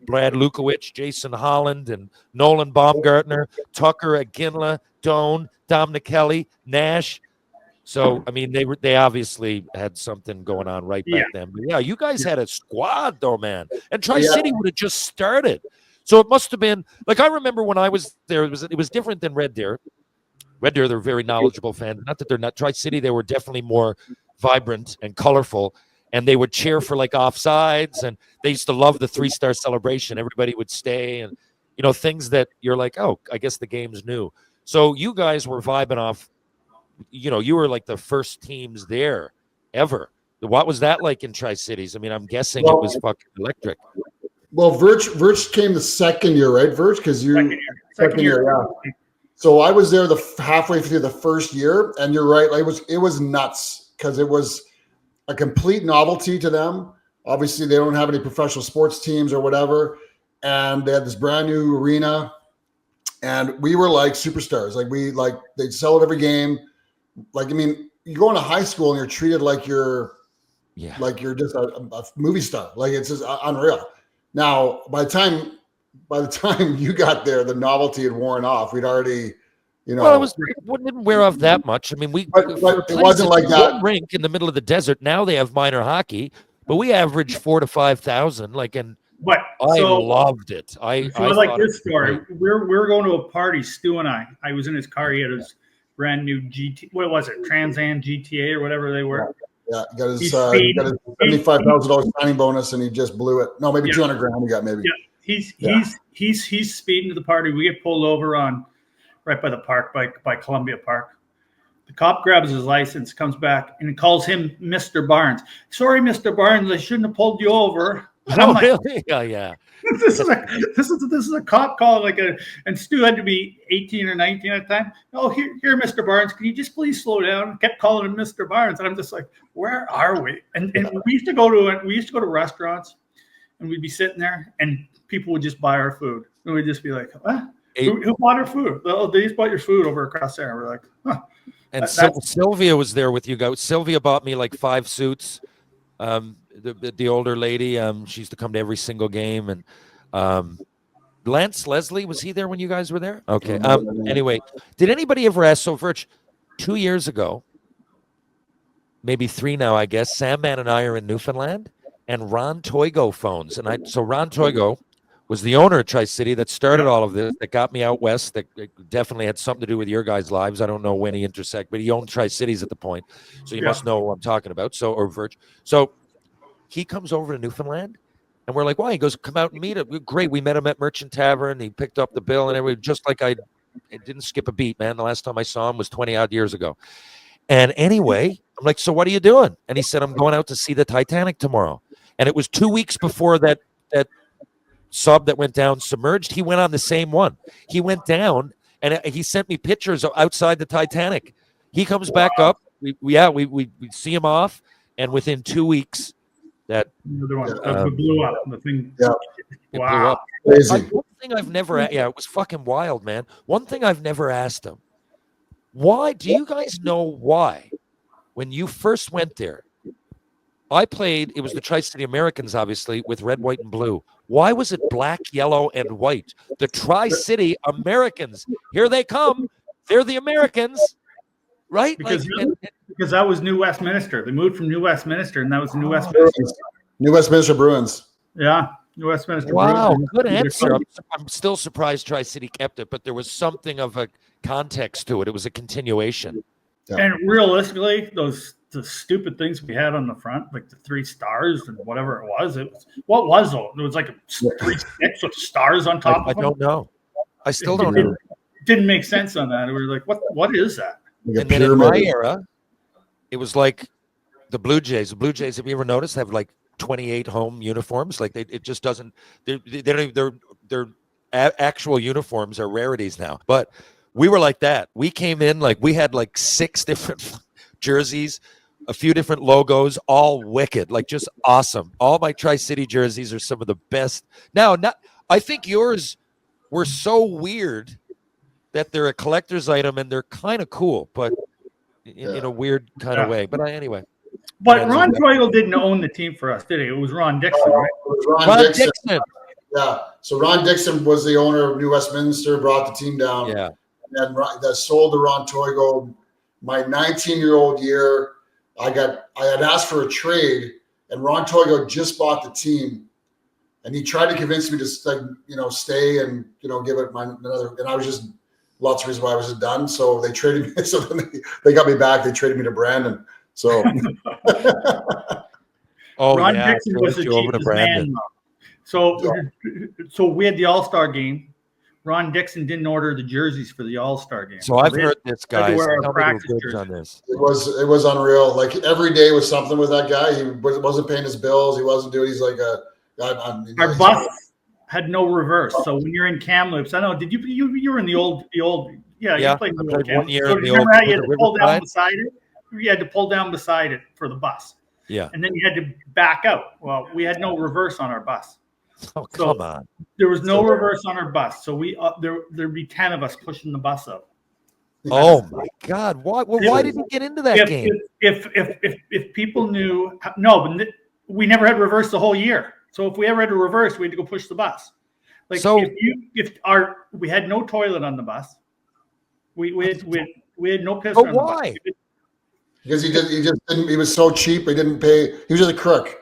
Brad Lukowicz, Jason Holland, and Nolan Baumgartner, Tucker Aginla, Doan, Dominic Kelly, Nash. So, I mean, they obviously had something going on right back then. But yeah, you guys had a squad, though, man. And Tri-City would have just started. So it must have been, like, I remember when I was there, it was different than Red Deer. Red Deer, they're very knowledgeable fans. Not that they're not. Tri-City, they were definitely more vibrant and colorful. And they would cheer for, like, offsides. And they used to love the 3-star celebration. Everybody would stay. And, things that you're like, oh, I guess the game's new. So you guys were vibing off. You were like the first teams there ever. What was that like in Tri-Cities? I mean, I'm guessing it was fucking electric. Well, Virch came the second year, right, Virch? Because second year, yeah. So I was there halfway through the first year, and you're right. Like, it was nuts because it was a complete novelty to them. Obviously, they don't have any professional sports teams or whatever, and they had this brand new arena, and we were like superstars. Like they'd sell it every game. Like, I mean, you go into high school and you're treated like you're just a movie star. Like, it's just unreal. Now, by the time you got there, the novelty had worn off. We'd already, Well, it didn't wear off that much. I mean, it wasn't like that. Rink in the middle of the desert. Now they have minor hockey, but we average 4,000 to 5,000. Like, and I loved it. I like this story. We were going to a party. Stu and I was in his car. He had his brand new GT. What was it? Trans Am GTA or whatever they were. Yeah, he got his $75,000 signing bonus, and he just blew it. No, maybe $200,000 he got, maybe. Yeah, he's speeding to the party. We get pulled over right by the park, by Columbia Park. The cop grabs his license, comes back, and calls him Mr. Barnes. Sorry, Mr. Barnes, I shouldn't have pulled you over. Oh, really? Yeah. This is a cop call, and Stu had to be 18 or 19 at the time. Oh, here, Mr. Barnes, can you just please slow down? Kept calling him Mr. Barnes, and I'm just like, where are we? And we used to go to restaurants, and we'd be sitting there, and people would just buy our food, and we'd just be like, what? Who bought our food? Oh, they just bought your food over across there. We're like, huh. And Sylvia was there with you guys. Sylvia bought me like 5 suits. The older lady, she used to come to every single game. And Lance Leslie, was he there when you guys were there? Okay. Anyway, did anybody ever ask? So, Virch, 2 years ago, maybe 3 now, I guess, Sandman and I are in Newfoundland, and Ron Toigo phones. So Ron Toigo was the owner of Tri-City that started all of this, that got me out west, that definitely had something to do with your guys' lives. I don't know when he intersected, but he owned Tri-Cities at the point. So you must know what I'm talking about. Or Virch. So he comes over to Newfoundland, and we're like, why? He goes, come out and meet him. Great. We met him at Merchant Tavern. He picked up the bill and everything, just like I didn't skip a beat, man. The last time I saw him was 20-odd years ago. And anyway, I'm like, so what are you doing? And he said, I'm going out to see the Titanic tomorrow. And it was 2 weeks before that sub that went down submerged. He went on the same one. He went down, and he sent me pictures of outside the Titanic. He comes back up. We see him off, and within 2 weeks, that blew up. The thing, it blew up. Crazy. One thing I've never, it was fucking wild, man. One thing I've never asked him. Why do you guys know why when you first went there? I played, it was the Tri-City Americans, obviously, with red, white, and blue. Why was it black, yellow, and white? The Tri-City Americans. Here they come. They're the Americans, right? Because that was New Westminster. They moved from New Westminster, and that was New Westminster. New Westminster Bruins. Yeah. New Westminster. Wow, Bruins. good answer. I'm still surprised Tri-City kept it, but there was something of a context to it. It was a continuation. Yeah. And realistically, the stupid things we had on the front, like the 3 stars and whatever it was. What was it? It was like 3 sticks with stars on top of them. I don't know. I still don't know. It didn't make sense on that. We were like, what is that? And then in my era, it was like the Blue Jays. The Blue Jays, have you ever noticed, have like 28 home uniforms? Like it just doesn't. Their actual uniforms are rarities now. But we were like that. We came in like we had like 6 different jerseys, a few different logos, all wicked, like just awesome. All my Tri-City jerseys are some of the best. Now, I think yours were so weird that they're a collector's item and they're kind of cool, but in a weird kind of way. But anyway. But Ron Toigo didn't own the team for us, did he? It was Ron Dixon, right? Ron Dixon. Yeah. So Ron Dixon was the owner of New Westminster, brought the team down. Yeah. And that sold to Ron Toigo. My 19-year-old year, I had asked for a trade, and Ron Toigo just bought the team, and he tried to convince me to stay and give it another. And I was just lots of reasons why I was just done. So they traded me. So then they got me back. They traded me to Brandon. So Ron Dixon was the cheapest man. So we had the All-Star game. Ron Dixon didn't order the jerseys for the All-Star game. So I've heard this, guys. On this. It was unreal. Like every day was something with that guy. He wasn't paying his bills. He wasn't doing. He's like our bus had no reverse. So when you're in Kamloops, I know. Did you were in the old? Yeah. You played in the old 1 year. So remember how you had to pull down beside it? You had to pull down beside it for the bus. Yeah. And then you had to back out. Well, we had no reverse on our bus. Oh, come on. There was no reverse on our bus. So there'd be 10 of us pushing the bus up. Oh my God. Why did you get into that game? If people knew, no, we never had reverse the whole year. So if we ever had to reverse, we had to go push the bus. Like we had no toilet on the bus. We had no piss on the bus. Why? Because he was so cheap. He didn't pay. He was just a crook.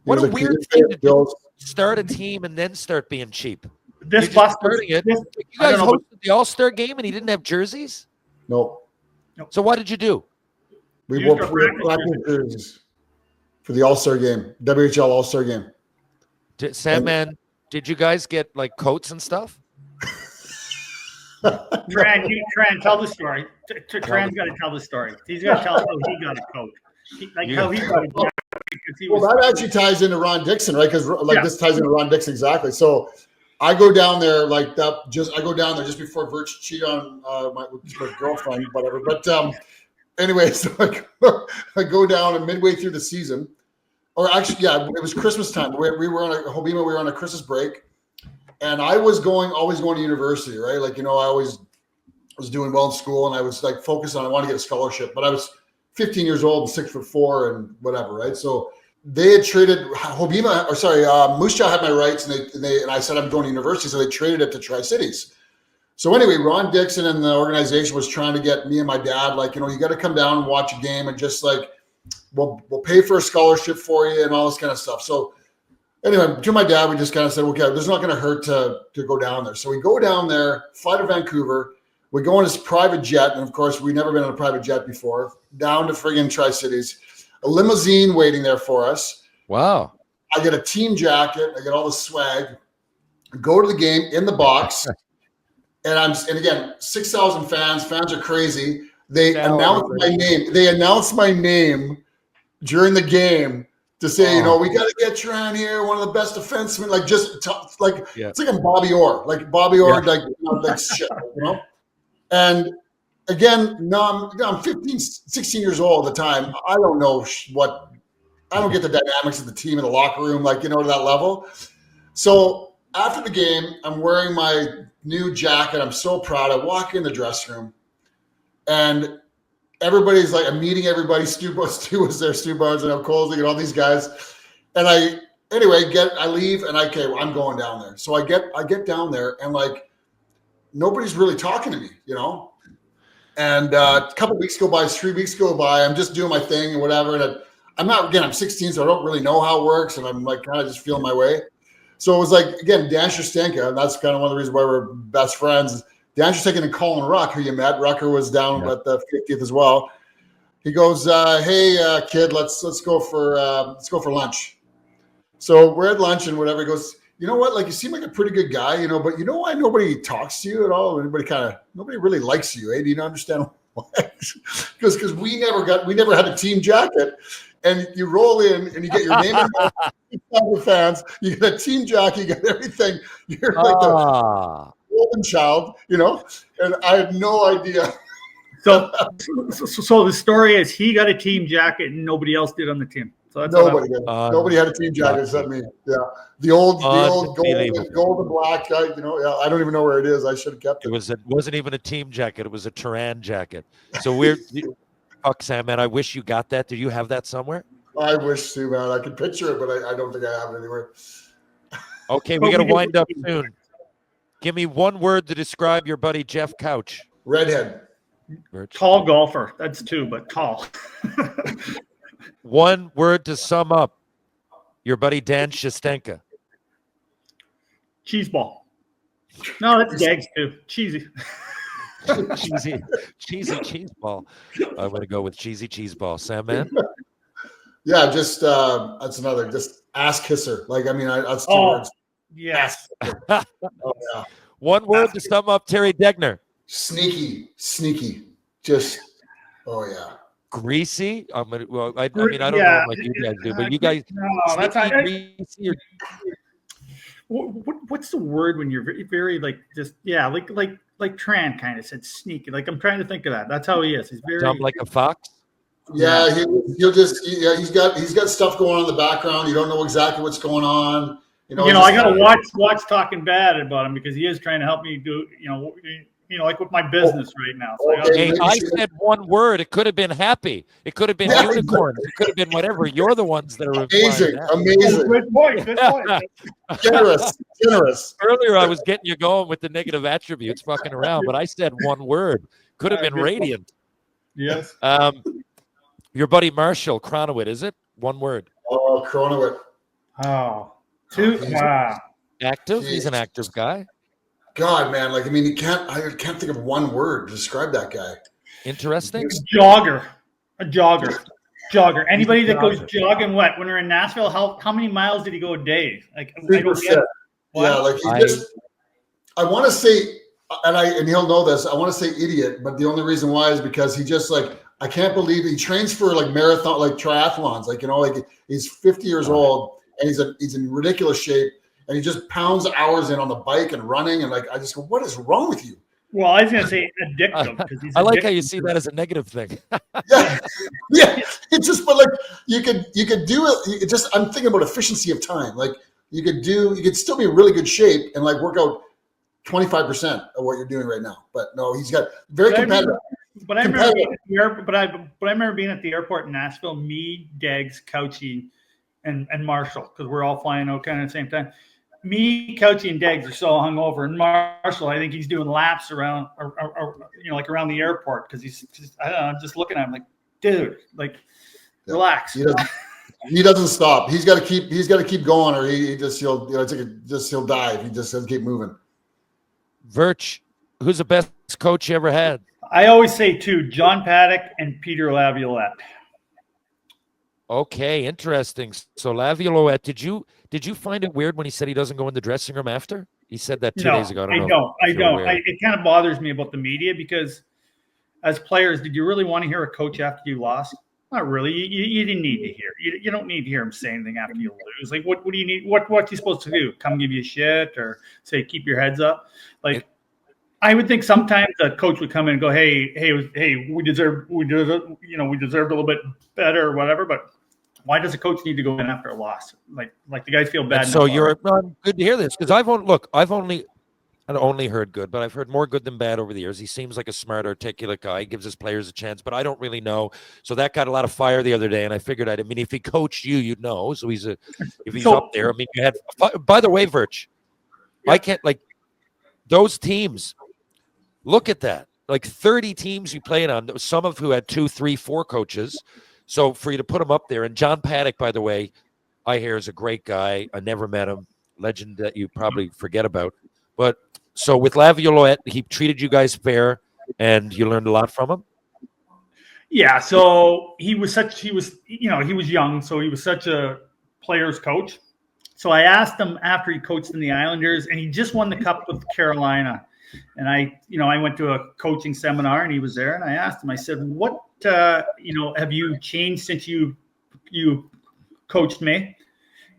What a weird thing to do. Start a team and then start being cheap. You guys hosted the All-Star game and he didn't have jerseys? No. So what did you do? We wore practice jerseys for the All-Star game, WHL All-Star game. Sandman, did you guys get like coats and stuff? Tran, tell the story. Tran's got to tell the story. He's got to tell how he got a coat. How he got a jacket. That actually ties into Ron Dixon, right? Because this ties into Ron Dixon exactly. So I go down there like that. I go down there just before Virch cheat on my girlfriend, whatever. But anyway, so I go down and midway through the season, or actually, it was Christmas time. We were on We were on a Christmas break, and I was always going to university, right? Like I always was doing well in school, and I was like focused on I want to get a scholarship, but I was 15 years old and 6'4" and whatever, right? So they had traded Moose Jaw had my rights, and I said I'm going to university, so they traded it to Tri-Cities. So anyway, Ron Dixon and the organization was trying to get me and my dad, like, you got to come down and watch a game, and just like we'll pay for a scholarship for you and all this kind of stuff. So anyway, to my dad, we just kind of said, okay, this is not going to hurt to go down there. So we go down there, fly to Vancouver. We go on this private jet, and of course, we'd never been on a private jet before. Down to friggin' Tri-Cities. A limousine waiting there for us. Wow. I get a team jacket. I get all the swag. Go to the game in the box. And again, 6,000 fans. Fans are crazy. They announced my name. They announced my name during the game to say, we got to get Terran here, one of the best defensemen. Like it's like I'm Bobby Orr. Like Bobby Orr, like shit, And again, no, I'm 15, 16 years old at the time. I don't know I don't get the dynamics of the team in the locker room, to that level. So after the game, I'm wearing my new jacket. I'm so proud. I walk in the dressing room, and everybody's like, I'm meeting everybody. Stu was there, Stu Barnes, and Colesy, and all these guys. And I leave, and I'm going down there. So I get down there, and nobody's really talking to me, And a couple weeks go by, 3 weeks go by. I'm just doing my thing and whatever. And I'm 16, so I don't really know how it works. And I'm kind of just feeling my way. So it was again, Dan Shostenka, and that's kind of one of the reasons why we're best friends. Dan Shostenka and Colin Ruck, who you met. Rucker was down at the 50th as well. He goes, hey, kid, let's go for lunch. So we're at lunch and whatever. He goes, you know what? You seem like a pretty good guy, but you know why nobody talks to you at all? Nobody really likes you, eh? Do you not understand why? Because we never had a team jacket, and you roll in and you get your name in fans, you get a team jacket, you get everything. You're like the golden child, and I had no idea. So the story is he got a team jacket and nobody else did on the team. So that's nobody did. Nobody had a team jacket except me. Yeah, the old gold and black guy. I don't even know where it is. I should have kept it. It wasn't even a team jacket. It was a Terran jacket. So weird. Fuck, Sam, man. I wish you got that. Do you have that somewhere? I wish to, man. I can picture it, but I don't think I have it anywhere. Okay, we got to wind up soon. Give me one word to describe your buddy Jeff Couch. Redhead. Tall golfer. That's two, but tall. One word to sum up your buddy Dan Shostenka. Cheese ball. No, that's Gags too. Cheesy. cheesy cheese ball. I'm going to go with cheesy cheese ball. Sam, man? Yeah, just that's another, just ass kisser. That's two words. Yes. Oh, yeah. One word to sum up Terry Degner. Sneaky. Just, oh yeah. Greasy. I don't know what you guys do, but you guys. No, that's not greasy. What's the word when you're very, very like Tran kind of said sneaky. I'm trying to think of that. That's how he is. He's very dumb like a fox. Yeah, he's got stuff going on in the background. You don't know exactly what's going on. I got to watch talking bad about him because he is trying to help me do with my business right now. So I said one word. It could have been happy. It could have been unicorn. It could have been whatever. You're the ones that are amazing. Good point. Generous. Earlier, I was getting you going with the negative attributes, fucking around, but I said one word. Could have been radiant. Yes. Your buddy Marshall Cronowit, is it? One word. Oh, Cronowit. Oh, two. Active. He's an active guy. God, man, I can't think of one word to describe that guy. Interesting. A jogger. Anybody that goes jogging, when we're in Nashville, how many miles did he go a day? I don't get it. Yeah, I want to say, and he'll know this. I want to say idiot, but the only reason why is because he just I can't believe he trains for marathon, triathlons. He's 50 years old and he's in ridiculous shape. And he just pounds hours in on the bike and running. And I just go, what is wrong with you? Well, I was going to say addictive. I like how you see that as a negative thing. Yeah. It's just, but you could do it. It just, I'm thinking about efficiency of time. You could still be in really good shape and work out 25% of what you're doing right now. But no, he's got very competitive. I remember being at the airport in Nashville, me, Deggs, Couchy, and Marshall, because we're all flying out kind of at the same time. Me, Couchy, and Deggs are so hungover, and Marshall, I think he's doing laps around, like around the airport, because I don't know, I'm just looking at him like, dude, like, relax. He doesn't stop. He's got to keep going, or he'll die if he just doesn't keep moving. Virch, who's the best coach you ever had? I always say two: John Paddock and Peter Laviolette. Okay, interesting. So Laviolette, did you find it weird when he said he doesn't go in the dressing room after? He said that 2 days ago. I don't. It kind of bothers me about the media, because as players, did you really want to hear a coach after you lost? Not really. You didn't need to hear. You don't need to hear him say anything after you lose. Like, what do you need? What's he supposed to do? Come give you shit, or say keep your heads up? Like, I would think sometimes a coach would come in and go, hey, we deserved a little bit better or whatever, but why does a coach need to go in after a loss? Like the guys feel bad. So good to hear this, because I've only heard good, but I've heard more good than bad over the years. He seems like a smart, articulate guy. He gives his players a chance, but I don't really know. So that got a lot of fire the other day, and I figured if he coached you, you'd know. So if he's up there. I mean, you had. By the way, Virch, yeah. I can't those teams. Look at that. Like 30 teams you played on, some of who had 2, 3, 4 coaches. So for you to put him up there, and John Paddock, by the way, I hear is a great guy. I never met him. Legend that you probably forget about. But so with Laviolette, he treated you guys fair, and you learned a lot from him? Yeah, so he was young, so he was such a player's coach. So I asked him after he coached in the Islanders, and he just won the cup with Carolina. And I went to a coaching seminar, and he was there, and I asked him, I said, what, have you changed since you coached me?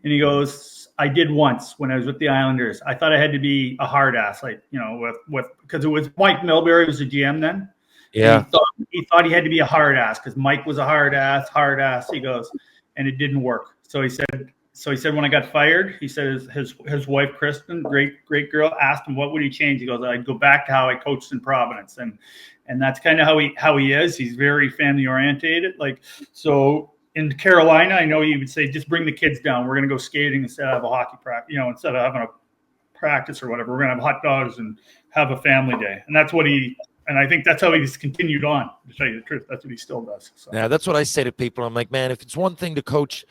And he goes, I did once when I was with the Islanders. I thought I had to be a hard ass, because it was Mike Milbury was the GM then. Yeah. He thought he had to be a hard ass because Mike was a hard ass. He goes, and it didn't work. So he said, when I got fired, he said his wife, Kristen, great girl, asked him, what would he change? He goes, I'd go back to how I coached in Providence. And that's kind of how he is. He's very family orientated. So in Carolina, I know he would say, just bring the kids down. We're going to go skating instead of a hockey practice, instead of having a practice or whatever. We're going to have hot dogs and have a family day. And that's and I think that's how he's continued on, to tell you the truth. That's what he still does. So. Yeah, that's what I say to people. I'm like, man, if it's one thing to coach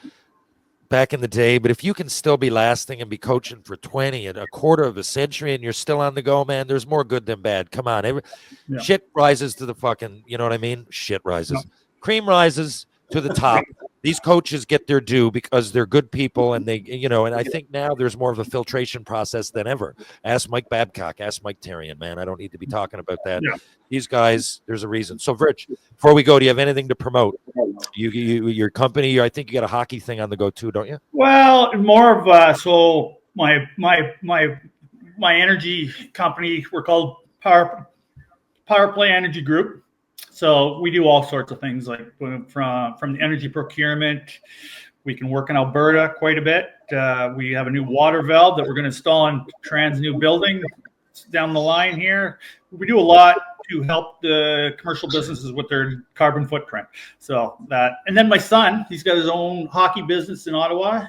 back in the day, but if you can still be lasting and be coaching for 20 and a quarter of a century and you're still on the go, man, there's more good than bad. Come on. Shit rises to the fucking, you know what I mean? Shit rises. No. Cream rises to the top. These coaches get their due because they're good people, and they, and I think now there's more of a filtration process than ever. Ask Mike Babcock, ask Mike Terrian, man. I don't need to be talking about that. Yeah. These guys, there's a reason. So, Virch, before we go, do you have anything to promote? Your company, I think you got a hockey thing on the go too, don't you? Well, more of so my energy company, we're called Power Play Energy Group. So we do all sorts of things, like from the energy procurement. We can work in Alberta quite a bit. We have a new water valve that we're going to install in Tran's new building down the line here. We do a lot to help the commercial businesses with their carbon footprint. So that, and then my son, he's got his own hockey business in Ottawa,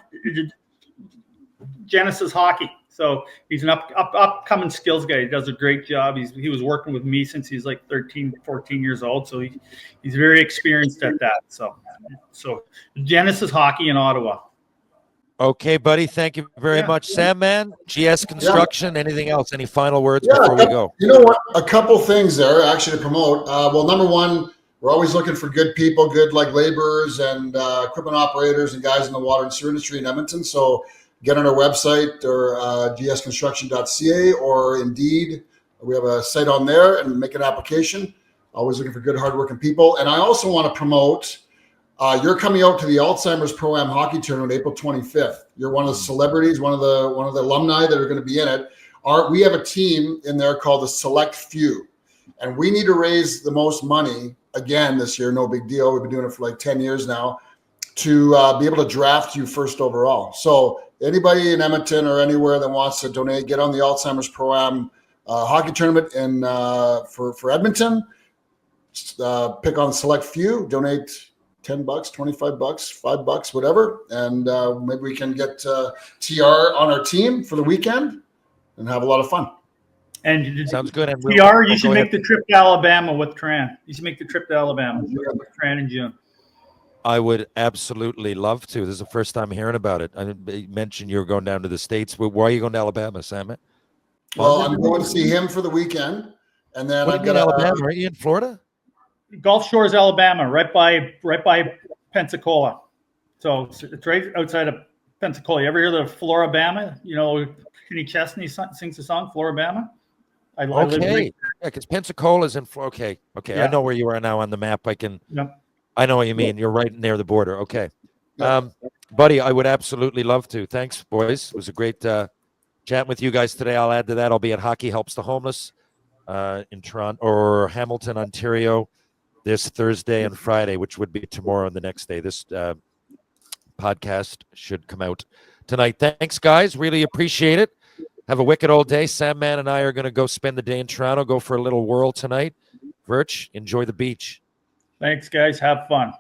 Genesis Hockey. So he's an upcoming skills guy. He does a great job. He was working with me since he's like 13, 14 years old. So he's very experienced at that. So Genesis Hockey in Ottawa. Okay, buddy. Thank you very much. Sam, man, GS Construction, anything else? Any final words before we go? You know what? A couple things there actually to promote. Well, number one, we're always looking for good people, good laborers and equipment operators and guys in the water and sewer industry in Edmonton. So get on our website or gsconstruction.ca or Indeed. We have a site on there and make an application. Always looking for good, hardworking people. And I also want to promote, you're coming out to the Alzheimer's Pro-Am Hockey Tournament April 25th. You're one of the celebrities, one of the alumni that are going to be in it. We have a team in there called the Select Few. And we need to raise the most money again this year. No big deal. We've been doing it for like 10 years now to be able to draft you first overall. So anybody in Edmonton or anywhere that wants to donate, get on the Alzheimer's Pro-Am Hockey Tournament for Edmonton. Pick on Select Few, donate $10, $25, $5, whatever. And maybe we can get TR on our team for the weekend and have a lot of fun. And Sounds good. And TR, you should make the trip to Alabama with Tran. You should make the trip to Alabama with Tran in June. I would absolutely love to. This is the first time hearing about it. I mentioned you were going down to the States. Why are you going to Alabama, Sam? Well, I'm going to see him for the weekend. And then I'm going to Alabama. Are you in Florida? Gulf Shores, Alabama, right by Pensacola. So it's right outside of Pensacola. You ever hear the Floribama? You know, Kenny Chesney sings the song Floribama. I live Okay. Yeah, because Pensacola's in Florida. Okay. Yeah. I know where you are now on the map. I know what you mean. You're right near the border. Okay. Buddy, I would absolutely love to. Thanks, boys. It was a great chatting with you guys today. I'll add to that. I'll be at Hockey Helps the Homeless in Toronto or Hamilton, Ontario this Thursday and Friday, which would be tomorrow and the next day. This podcast should come out tonight. Thanks, guys. Really appreciate it. Have a wicked old day. Sam Man and I are going to go spend the day in Toronto, go for a little whirl tonight. Virch, enjoy the beach. Thanks, guys. Have fun.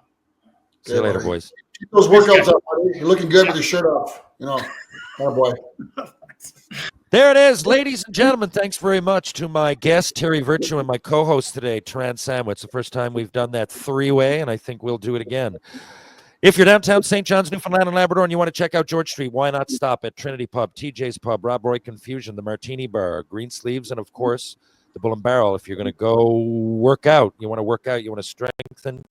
See you later, boys. Keep those workouts up, buddy. You're looking good with your shirt off. You know, oh boy. There it is, ladies and gentlemen. Thanks very much to my guest, Terry Virtue, and my co-host today, Terran Sandwith. It's the first time we've done that three-way, and I think we'll do it again. If you're downtown St. John's, Newfoundland and Labrador, and you want to check out George Street, why not stop at Trinity Pub, TJ's Pub, Rob Roy Confusion, the Martini Bar, Green Sleeves, and, of course, the Bull and Barrel. If you're going to go work out, you want to strengthen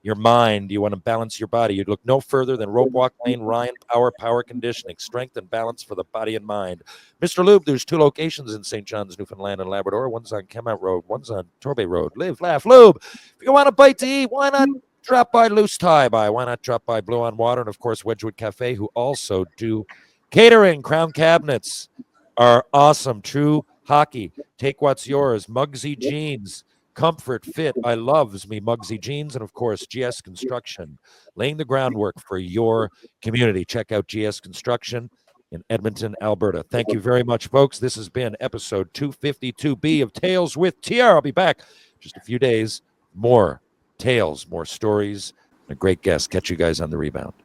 your mind, you want to balance your body, you'd look no further than Rope Walk Lane, Ryan Power Conditioning, strength and balance for the body and mind. Mr. Lube, there's 2 locations in St. John's, Newfoundland and Labrador. One's on Kemont Road, one's on Torbay Road. Live, laugh, lube. If you want a bite to eat, why not drop by Loose Tie By? Why not drop by Blue on Water and, of course, Wedgwood Cafe, who also do catering. Crown Cabinets are awesome. True Hockey. Take what's yours. Muggsy Jeans. Comfort, fit, I loves me Muggsy Jeans, and of course GS Construction, laying the groundwork for your community. Check out GS Construction in Edmonton, Alberta. Thank you very much, folks. This has been episode 252B of Tales with TR. I'll be back just a few days. More tales, more stories, and a great guest. Catch you guys on the rebound.